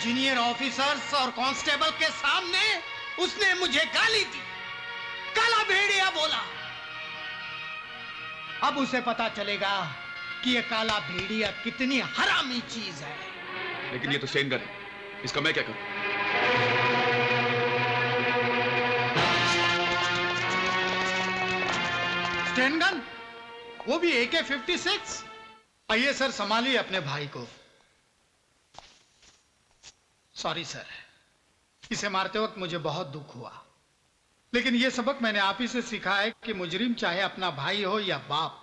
Junior officers और constable के सामने उसने मुझे गाली दी, काला भेड़िया बोला। अब उसे पता चलेगा कि ये काला भेड़िया कितनी हरामी चीज है। लेकिन ये तो स्टेन गन है, इसका मैं क्या करूं? स्टेन गन, वो भी AK-56? आइए सर, संभालिए अपने भाई को। सॉरी सर, इसे मारते वक्त मुझे बहुत दुख हुआ, लेकिन यह सबक मैंने आप ही से सीखा है कि मुजरिम चाहे अपना भाई हो या बाप,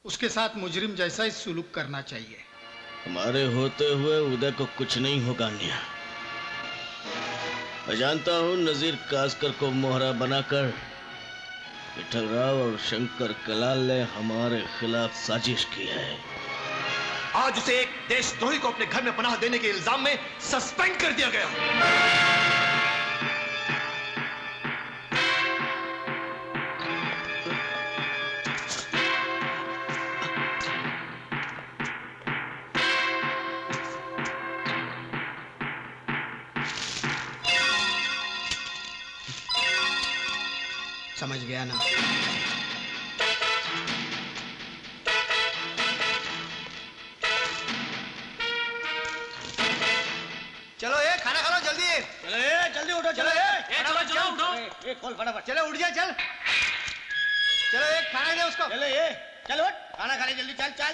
उसके साथ मुजरिम जैसा ही सुलूक करना चाहिए। हमारे होते हुए उदय को कुछ नहीं होगा अन्या। मैं जानता हूं नजीर कासकर को मोहरा बनाकर विठल राव और शंकर कलाल ने हमारे खिलाफ साजिश की है। आज उसे एक देशद्रोही को अपने घर में पनाह देने के इल्जाम में सस्पेंड कर दिया गया। समझ गया ना? चलो ये खाना खा लो जल्दी। चलो ये जल्दी उठो। चलो ये चलो उठो। ये खोल फटाफट। चलो उठ जा, चल। चलो ये खाना दे उसको। चलो ये चल उठ, खाना खा ले जल्दी। चल चल।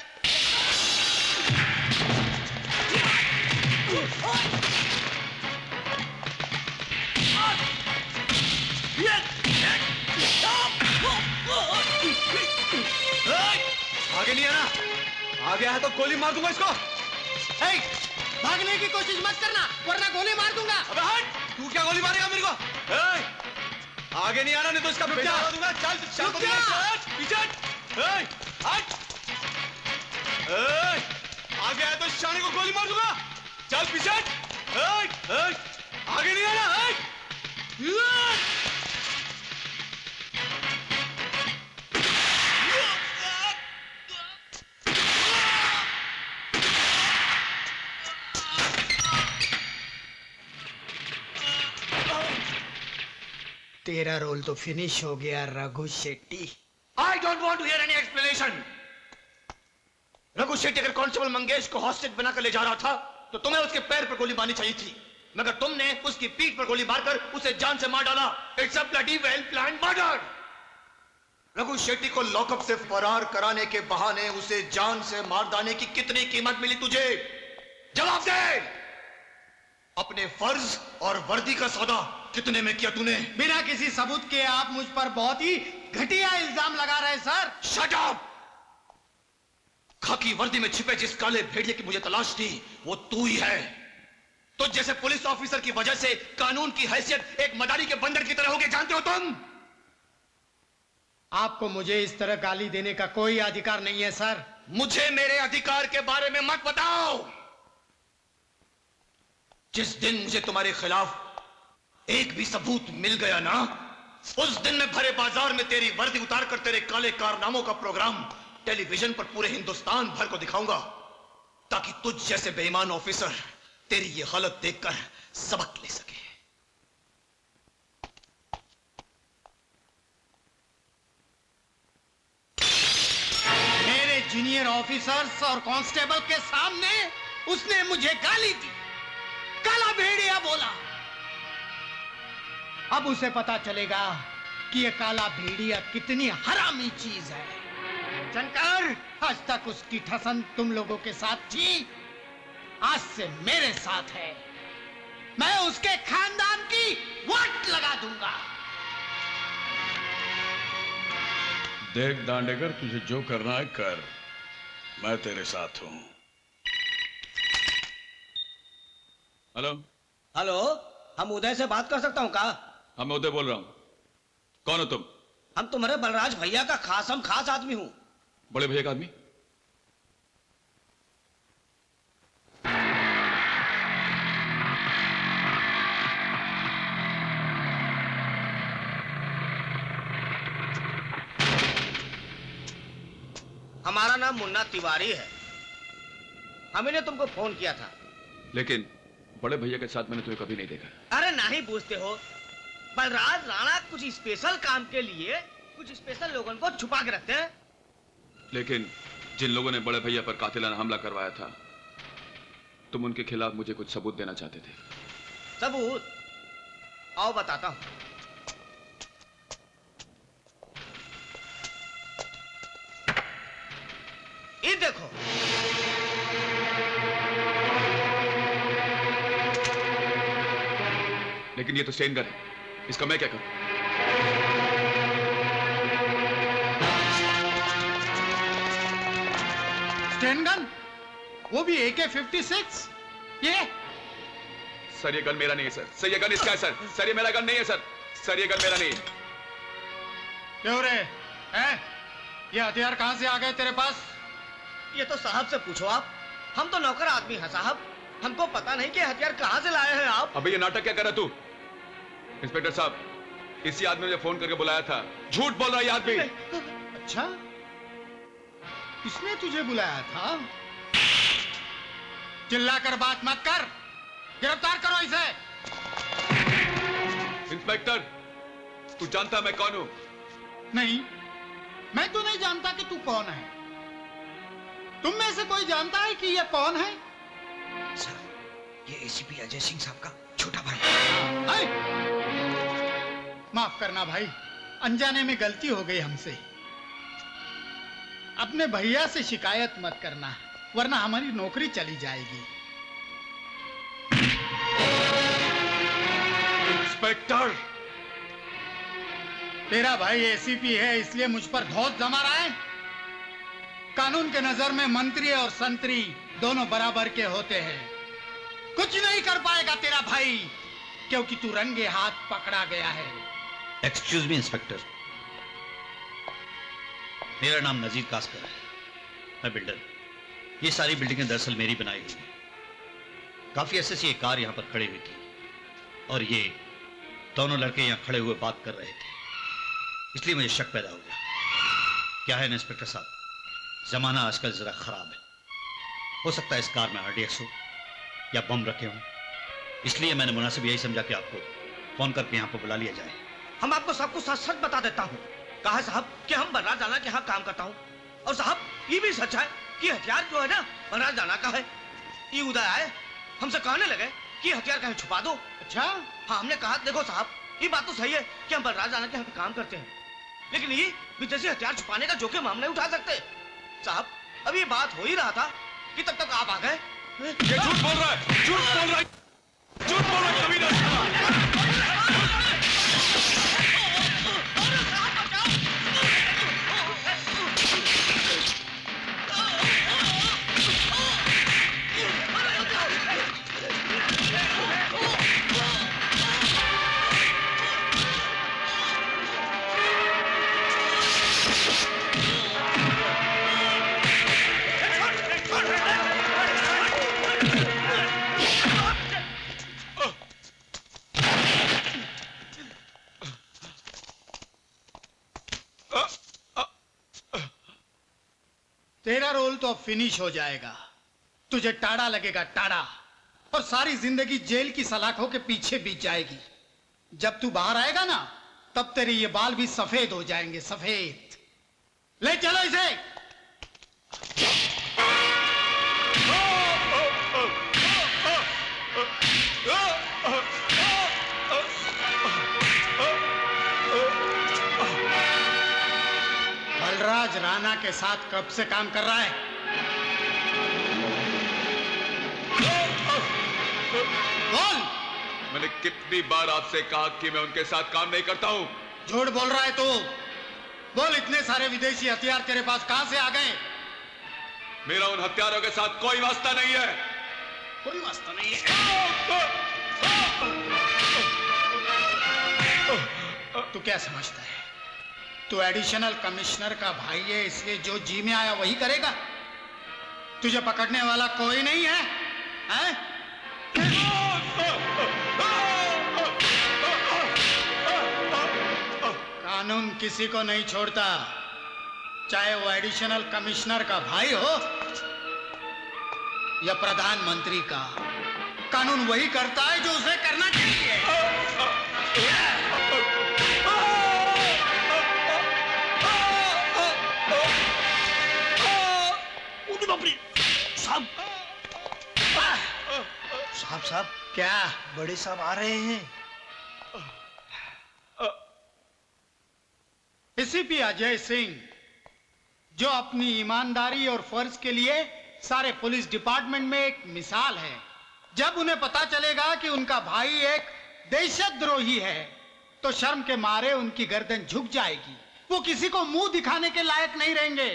आगे नहीं आना, आ गया है तो गोली मार दूंगा इसको। भागने की कोशिश मत करना वरना गोली मार दूंगा। अबे हट, तू क्या गोली मारेगा मेरे को? आगे नहीं आना नहीं तो इसका पेट फाड़ दूंगा। चल पीछे हट। आ गया है तो शाने को गोली मार दूंगा। चल पीछे हट। आगे नहीं आना। तेरा रोल तो फिनिश हो गया Raghu Shetty. I don't want to hear any explanation. Raghu Shetty अगर कांस्टेबल मंगेश को हॉस्टेज बनाकर ले जा रहा था तो तुम्हें उसके पैर पर गोली मारनी चाहिए थी, मगर तुमने उसकी पीठ पर गोली मारकर उसे जान से मार डाला। It's a bloody well planned murder. Raghu Shetty को लॉकअप से फरार कराने के बहाने उसे जान से मार डालने की कितनी कीमत मिली तुझे? जवाब दे। अपने फर्ज और वर्दी का सौदा कितने में किया तूने? बिना किसी सबूत के आप मुझ पर बहुत ही घटिया इल्जाम लगा रहे हैं सर। Shut up! खाकी वर्दी में छिपे जिस काले भेड़िए की मुझे तलाश थी वो तू ही है। तो जैसे पुलिस ऑफिसर की वजह से कानून की हैसियत एक मदारी के बंदर की तरह हो गई, जानते हो तुम? आपको मुझे इस तरह गाली देने का कोई अधिकार नहीं है सर। मुझे मेरे अधिकार के बारे में मत बताओ। जिस दिन मुझे तुम्हारे खिलाफ एक भी सबूत मिल गया ना, उस दिन मैं भरे बाजार में तेरी वर्दी उतार कर तेरे काले कारनामों का प्रोग्राम टेलीविजन पर पूरे हिंदुस्तान भर को दिखाऊंगा, ताकि तुझ जैसे बेईमान ऑफिसर तेरी ये हालत देखकर सबक ले सके। मेरे जूनियर ऑफिसर्स और कांस्टेबल के सामने उसने मुझे गाली दी, काला भेड़िया बोला। अब उसे पता चलेगा कि ये काला भेड़िया कितनी हरामी चीज है। शंकर, आज तक उसकी ठसन तुम लोगों के साथ थी, आज से मेरे साथ है। मैं उसके खानदान की वाट लगा दूंगा। देख दांडेकर, तुझे जो करना है कर, मैं तेरे साथ हूं। हेलो हेलो, हम उदय से बात कर सकता हूँ क्या? हाँ, मैं उदय बोल रहा हूं। कौन हो तुम? हम तुम्हारे बलराज भैया का खास आदमी हूँ। बड़े भैया का आदमी? हमारा नाम मुन्ना तिवारी है। हमने तुमको फोन किया था। लेकिन बड़े भैया के साथ मैंने तुम्हें कभी नहीं देखा। अरे नहीं पूछते हो, बलराज राणा कुछ स्पेशल काम के लिए कुछ स्पेशल लोगों को छुपा के रखते हैं। लेकिन जिन लोगों ने बड़े भैया पर कातिलाना हमला करवाया था, तुम उनके खिलाफ मुझे कुछ सबूत देना चाहते थे। सबूत? आओ बताता हूं। ये देखो, लेकिन ये तो स्टेन गन है, इसका मैं क्या करूं? Sten gun? वो भी AK-56? ये सर ये गन मेरा नहीं है सर। सर ये गन इसका है सर। सर ये मेरा गन नहीं है सर। सर ये गन मेरा नहीं है। क्यों रे? हैं? ये हथियार कहां से आ गए तेरे पास? ये तो साहब से पूछो आप। हम तो नौकर आदमी हैं साहब, हमको पता नहीं कि हथियार कहां से लाए हैं आप। अबे ये नाटक क्या कर रहा तू? इंस्पेक्टर साहब, इसी आदमी ने मुझे फोन करके बुलाया था। झूठ बोल रहा है ये आदमी। अच्छा, इसने तुझे बुलाया था? चिल्लाकर बात मत कर, गिरफ्तार करो इसे। इंस्पेक्टर, तू जानता मैं कौन हूं? नहीं, मैं तो नहीं जानता कि तू कौन है। तुम में से कोई जानता है कि यह कौन है? सर, ये ACP अजय सिंह साहब का छोटा भाई है। माफ करना भाई, अनजाने में गलती हो गई हमसे। अपने भैया से शिकायत मत करना, वरना हमारी नौकरी चली जाएगी। इंस्पेक्टर, तेरा भाई ACP है, इसलिए मुझ पर धौंस जमा रहा है। कानून के नजर में मंत्री और संतरी दोनों बराबर के होते हैं। कुछ नहीं कर पाएगा तेरा भाई, क्योंकि तू रंगे हाथ पकड़ा गया है। एक्सक्यूज मी इंस्पेक्टर, मेरा नाम नजीर कास्कर है, मैं बिल्डर। ये सारी बिल्डिंगें दरअसल मेरी बनाई हुई हैं। काफी अरसे से ये कार यहां पर खड़ी हुई थी और ये दोनों लड़के यहां खड़े हुए बात कर रहे थे, इसलिए मुझे शक पैदा हो गया। क्या है ना इंस्पेक्टर साहब, जमाना आजकल जरा खराब है। हो सकता है इस कार में RDX हो या बम रखे हों, इसलिए मैंने मुनासिब यही समझा कि आपको फोन करके यहाँ पर बुला लिया जाए। हम आपको सब कुछ सच सच बता देता हूँ। कहा है साहब कि हम बलराज राणा के यहाँ काम करता हूँ, और साहब ये भी सच है कि हथियार जो है ना बलराज राणा का है। ये उदय आए हमसे कहने लगे कि हथियार कहीं छुपा दो। अच्छा? हाँ, हमने कहा देखो साहब, ये बात तो सही है कि हम बलराज राणा के यहाँ काम करते हैं, लेकिन ये विदेशी हथियार छुपाने का जोखिम हम नहीं उठा सकते। साहब, अब ये बात हो ही रहा था कि तब तक आप आ गए। ये झूठ बोल रहा है, झूठ बोल रहा है, झूठ बोल रहा है, कमीना। तेरा रोल तो अब फिनिश हो जाएगा। तुझे टाड़ा लगेगा, टाड़ा, और सारी जिंदगी जेल की सलाखों के पीछे बीत जाएगी। जब तू बाहर आएगा ना, तब तेरे ये बाल भी सफेद हो जाएंगे, सफेद। ले चलो इसे। बलराज राणा के साथ कब से काम कर रहा है? बोल। मैंने कितनी बार आपसे कहा कि मैं उनके साथ काम नहीं करता हूं। झूठ बोल रहा है तू। बोल, इतने सारे विदेशी हथियार तेरे पास कहां से आ गए? मेरा उन हथियारों के साथ कोई वास्ता नहीं है। कोई वास्ता नहीं है? तू क्या समझता है? तू एडिशनल कमिश्नर का भाई है, इसलिए जो जी में आया वही करेगा। तुझे पकड़ने वाला कोई नहीं है, हैं? कानून किसी को नहीं छोड़ता, चाहे वो एडिशनल कमिश्नर का भाई हो या प्रधानमंत्री का। कानून वही करता है जो उसे करना चाहिए। साहब साहब साहब, क्या? बड़े साहब आ रहे हैं। एसीपी अजय सिंह, जो अपनी ईमानदारी और फर्ज के लिए सारे पुलिस डिपार्टमेंट में एक मिसाल है। जब उन्हें पता चलेगा कि उनका भाई एक देशद्रोही है तो शर्म के मारे उनकी गर्दन झुक जाएगी। वो किसी को मुंह दिखाने के लायक नहीं रहेंगे।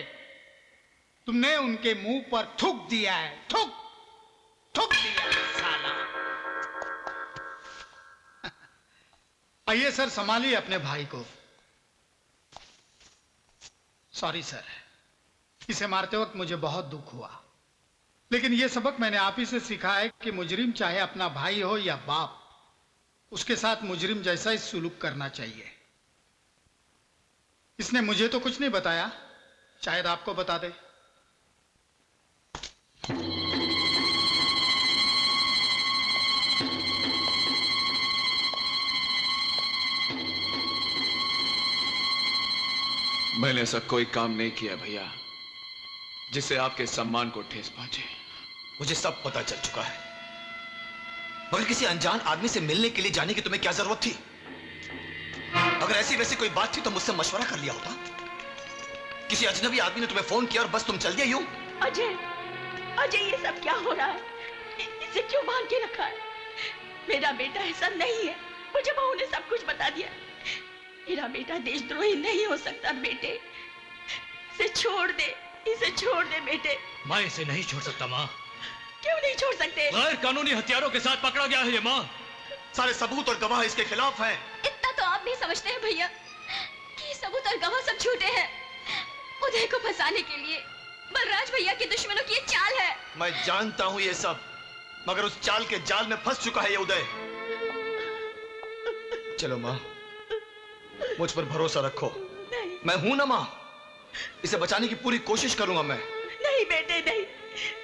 तुमने उनके मुंह पर थूक दिया है, थूक थूक दिया है, साला। आइए सर, संभालिए अपने भाई को। सॉरी सर, इसे मारते वक्त मुझे बहुत दुख हुआ, लेकिन यह सबक मैंने आप ही से सीखा है कि मुजरिम चाहे अपना भाई हो या बाप, उसके साथ मुजरिम जैसा ही सुलूक करना चाहिए। इसने मुझे तो कुछ नहीं बताया, शायद आपको बता दे। मैंने ऐसा कोई काम नहीं किया भैया जिससे आपके सम्मान को ठेस पहुंचे। मुझे सब पता चल चुका है, मगर किसी अनजान आदमी से मिलने के लिए जाने की तुम्हें क्या जरूरत थी? अगर ऐसी वैसी कोई बात थी तो मुझसे मशवरा कर लिया होता। किसी अजनबी आदमी ने तुम्हें फोन किया और बस तुम चल गए यूं? अजय, अजय, ये सब क्या हो रहा है? इसे क्यों बांध के रखा है? मेरा बेटा ऐसा नहीं है, मुझे बहू ने सब कुछ बता दिया। मेरा बेटा देशद्रोही नहीं हो सकता। बेटे, इसे छोड़ दे, इसे छोड़ दे बेटे। माँ इसे नहीं छोड़ सकता माँ। क्यों नहीं छोड़ सकते? गैर कानूनी हथियारों के साथ पकड़ा गया है ये माँ। सारे सबूत और गवाह इसके खिलाफ हैं। इतना तो आप भी समझते हैं भैया कि सबूत और गवाह सब झूठे हैं। उदय को फंसाने के लिए बलराज भैया के दुश्मनों की ये चाल है। मैं जानता हूं ये सब, मगर उस चाल के जाल में फंस चुका है ये उदय। चलो माँ, मुझ पर भरोसा रखो। नहीं, मैं हूं ना माँ, इसे बचाने की पूरी कोशिश करूंगा मैं। नहीं बेटे नहीं,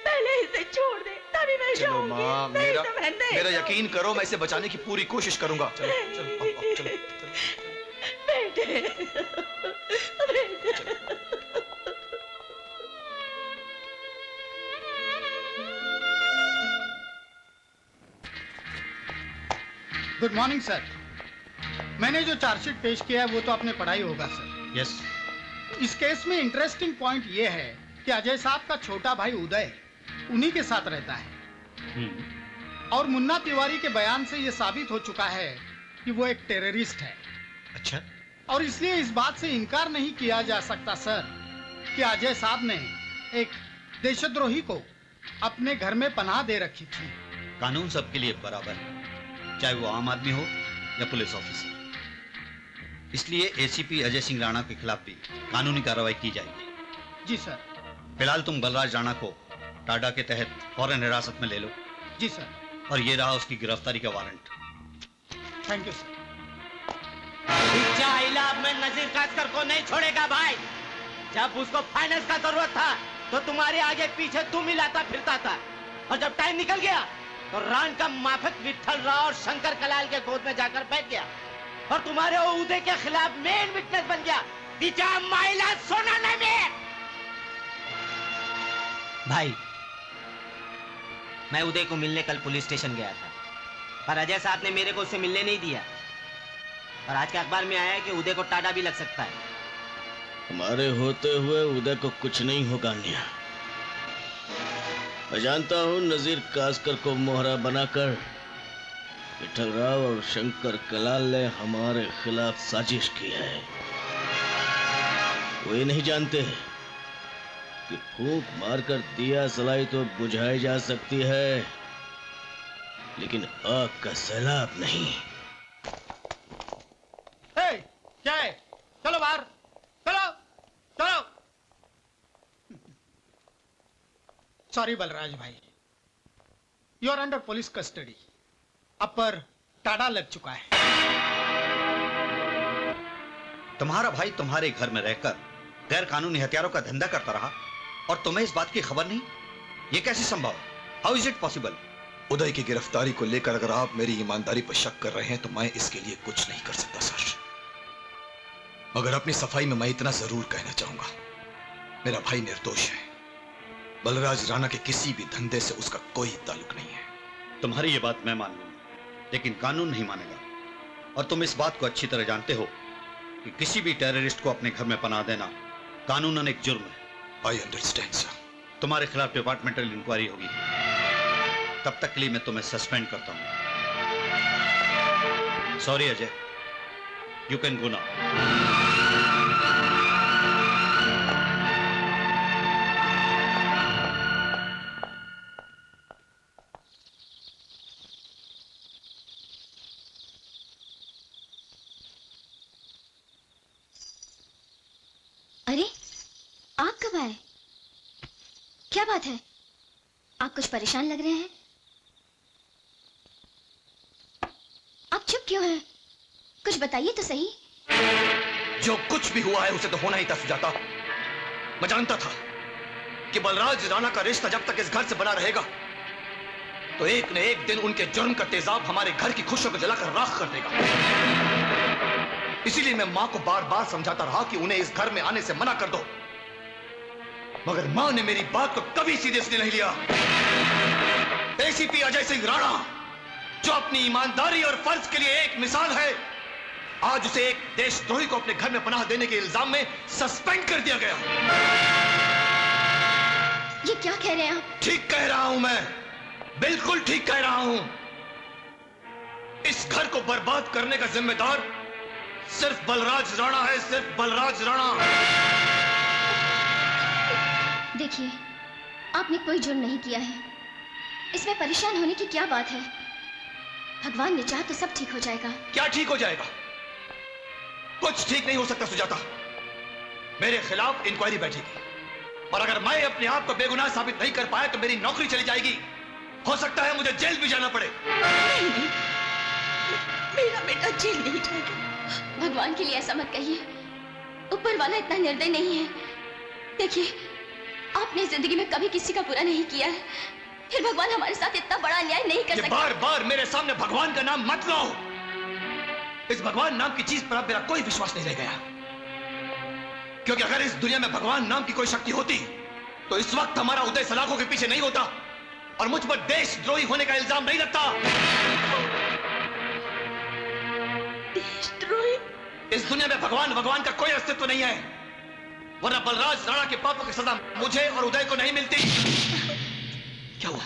पहले इसे छोड़ दे तभी मैं चलो जाऊंगी। माँ, नहीं मेरा तो मैं नहीं मेरा जाऊंगी। यकीन करो, मैं इसे बचाने की पूरी कोशिश करूंगा। चलो चलो आओ, चलो बेटे, बेटे। Good morning sir. मैंने जो चार्जशीट पेश किया है वो तो आपने पढ़ा ही होगा सर। यस। इस केस में इंटरेस्टिंग पॉइंट ये है कि अजय साहब का छोटा भाई उदय उन्हीं के साथ रहता है, और मुन्ना तिवारी के बयान से ये साबित हो चुका है कि वो एक टेररिस्ट है। अच्छा। और इसलिए इस बात से इनकार नहीं किया जा सकता सर कि अजय साहब ने एक देशद्रोही को अपने घर में पनाह दे रखी थी। कानून सबके लिए बराबर है, चाहे वो आम आदमी हो या पुलिस ऑफिसर। इसलिए एसीपी अजय सिंह राणा के खिलाफ भी कानूनी कार्रवाई की जाएगी। जी सर। फिलहाल तुम बलराज राणा को टाडा के तहत फौरन हिरासत में ले लो। जी सर। और ये रहा उसकी गिरफ्तारी का वारंट। Thank you sir. इलाब में नजीर कासकर को नहीं छोड़ेगा भाई। जब उसको फाइनेंस का जरूरत था तो तुम्हारे आगे पीछे तुम हिलाता फिरता था, और जब टाइम निकल गया तो रान का माफिक विठल राव और शंकर कलाल के गोद में जाकर बैठ गया और तुम्हारे उदय के खिलाफ मेन विटनेस बन गया। दिचा माइला सोना में। भाई, मैं उदय को मिलने कल पुलिस स्टेशन गया था, पर अजय साहब ने मेरे को उससे मिलने नहीं दिया, और आज के अखबार में आया है कि उदय को टाडा भी लग सकता है। हमारे होते हुए उदय को कुछ नहीं होगा अन्या। मैं जानता हूं नजीर कासकर को मोहरा बनाकर विठल राव और शंकर कलाल ने हमारे खिलाफ साजिश की है। वो ये नहीं जानते कि फूंक मारकर दिया सलाई तो बुझाई जा सकती है, लेकिन आग का सैलाब नहीं। क्या है? चलो बाहर, चलो चलो। सॉरी बलराज भाई, you are under police custody. अब पर टाडा लग चुका है। तुम्हारा भाई तुम्हारे घर में रहकर गैर कानूनी हथियारों का धंधा करता रहा और तुम्हें इस बात की खबर नहीं? ये कैसे संभव? How is it possible? Uday की गिरफ्तारी को लेकर अगर आप मेरी ईमानदारी पर शक कर रहे हैं तो मैं इसके लिए कुछ नहीं कर सकता सर। मगर अपनी सफाई में मैं इतना जरूर कहना चाहूंगा, मेरा भाई निर्दोष है। बलराज राणा के किसी भी धंधे से उसका कोई ताल्लुक नहीं है। तुम्हारी ये बात मैं मान लूंगा, लेकिन कानून नहीं मानेगा। और तुम इस बात को अच्छी तरह जानते हो कि किसी भी टेररिस्ट को अपने घर में पनाह देना कानूनन एक जुर्म है। I understand sir. तुम्हारे खिलाफ डिपार्टमेंटल इंक्वायरी होगी, तब तक के लिए मैं तुम्हें सस्पेंड करता हूं। Sorry Ajay, you can go now. अरे आप कब आए? क्या बात है, आप कुछ परेशान लग रहे हैं। आप चुप क्यों हैं? कुछ बताइए तो सही। जो कुछ भी हुआ है उसे तो होना ही था सुजाता। मैं जानता था कि बलराज राणा का रिश्ता जब तक इस घर से बना रहेगा तो एक न एक दिन उनके जुर्म का तेजाब हमारे घर की खुशियों को जलाकर राख कर देगा। इसीलिए मैं मां को बार बार समझाता रहा कि उन्हें इस घर में आने से मना कर दो, मगर मां ने मेरी बात को कभी सीरियसली नहीं लिया। एसीपी अजय सिंह राणा, जो अपनी ईमानदारी और फर्ज के लिए एक मिसाल है, आज उसे एक देशद्रोही को अपने घर में पनाह देने के इल्जाम में सस्पेंड कर दिया गया। ये क्या कह रहे हैं आप? ठीक कह रहा हूं मैं, बिल्कुल ठीक कह रहा हूं। इस घर को बर्बाद करने का जिम्मेदार सिर्फ बलराज राणा है, सिर्फ बलराज राणा। देखिए, आपने कोई जुर्म नहीं किया है, इसमें परेशान होने की क्या बात है। भगवान ने चाहा तो सब ठीक हो जाएगा। क्या ठीक हो जाएगा? कुछ ठीक नहीं हो सकता सुजाता। मेरे खिलाफ इंक्वायरी बैठेगी और अगर मैं अपने आप को बेगुनाह साबित नहीं कर पाया तो मेरी नौकरी चली जाएगी। हो सकता है मुझे जेल भी जाना पड़े। नहीं, नहीं, मेरा बेटा जेल नहीं जाएगा। भगवान के लिए ऐसा मत कहिए, ऊपर वाला इतना निर्दयी नहीं है। देखिए, आपने जिंदगी में कभी किसी का बुरा नहीं किया है, फिर भगवान हमारे साथ इतना बड़ा अन्याय नहीं कर सकता। बार बार मेरे सामने भगवान का नाम मत लो। इस भगवान नाम की चीज पर अब मेरा कोई विश्वास नहीं रह गया, क्योंकि अगर इस दुनिया में भगवान नाम की कोई शक्ति होती तो इस वक्त हमारा उदय सलाखों के पीछे नहीं होता और मुझ पर देशद्रोही होने का इल्जाम नहीं लगता। देशद्रोही? इस दुनिया में भगवान का कोई अस्तित्व नहीं है, वरना बलराज राणा के पापों की सजा मुझे और उदय को नहीं मिलती। क्या हुआ?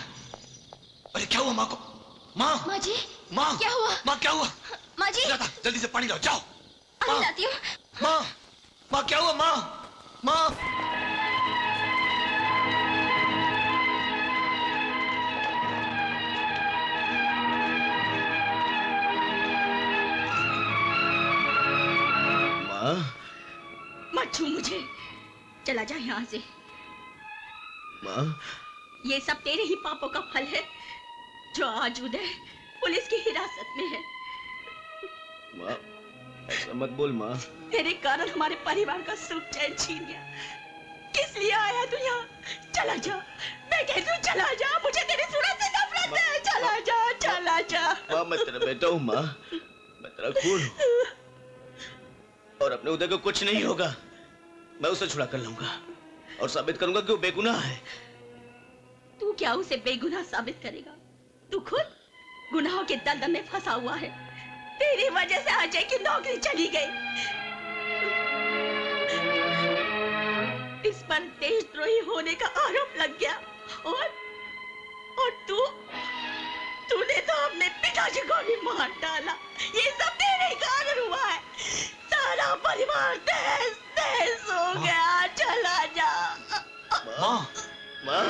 अरे क्या हुआ माँ को? माँ! माँ जी! माँ! क्या हुआ? माँ क्या हुआ? माँ जी! जल्दी से पानी लाओ, जाओ। अरे लाती हूँ। माँ! माँ क्या हुआ माँ? माँ! माँ? मत छू मुझे, चला जा यहाँ से। माँ? ये सब तेरे ही पापों का फल है जो आज उदय पुलिस की हिरासत में है। माँ, ऐसा मत बोल माँ। तेरे कारण हमारे परिवार का सुख चैन छीन गया। किस लिए आया तू यहाँ? चला जा, मैं कहती हूँ चला जा, मुझे तेरी सूरत से नफरत है। चला जा, चला जा। माँ, मैं तेरा बेटा हूँ माँ, मैं तेरा खून हूँ और अपने उदय को कुछ नहीं होगा। मैं उसे छुड़ा कर लाऊंगा और साबित करूंगा कि वो बेगुनाह है। तू क्या उसे बेगुनाह साबित करेगा? तू खुद गुनाहों के दलदल में फंसा हुआ है। तेरी वजह से अजय की नौकरी चली गई। इस पर देशद्रोही होने का आरोप लग गया और तूने तो अपने पिताजी को भी मार डाला। ये सब तेरे कारण हुआ है। सारा परिवार तहस नहस हो गया। चला जा। माँ! माँ?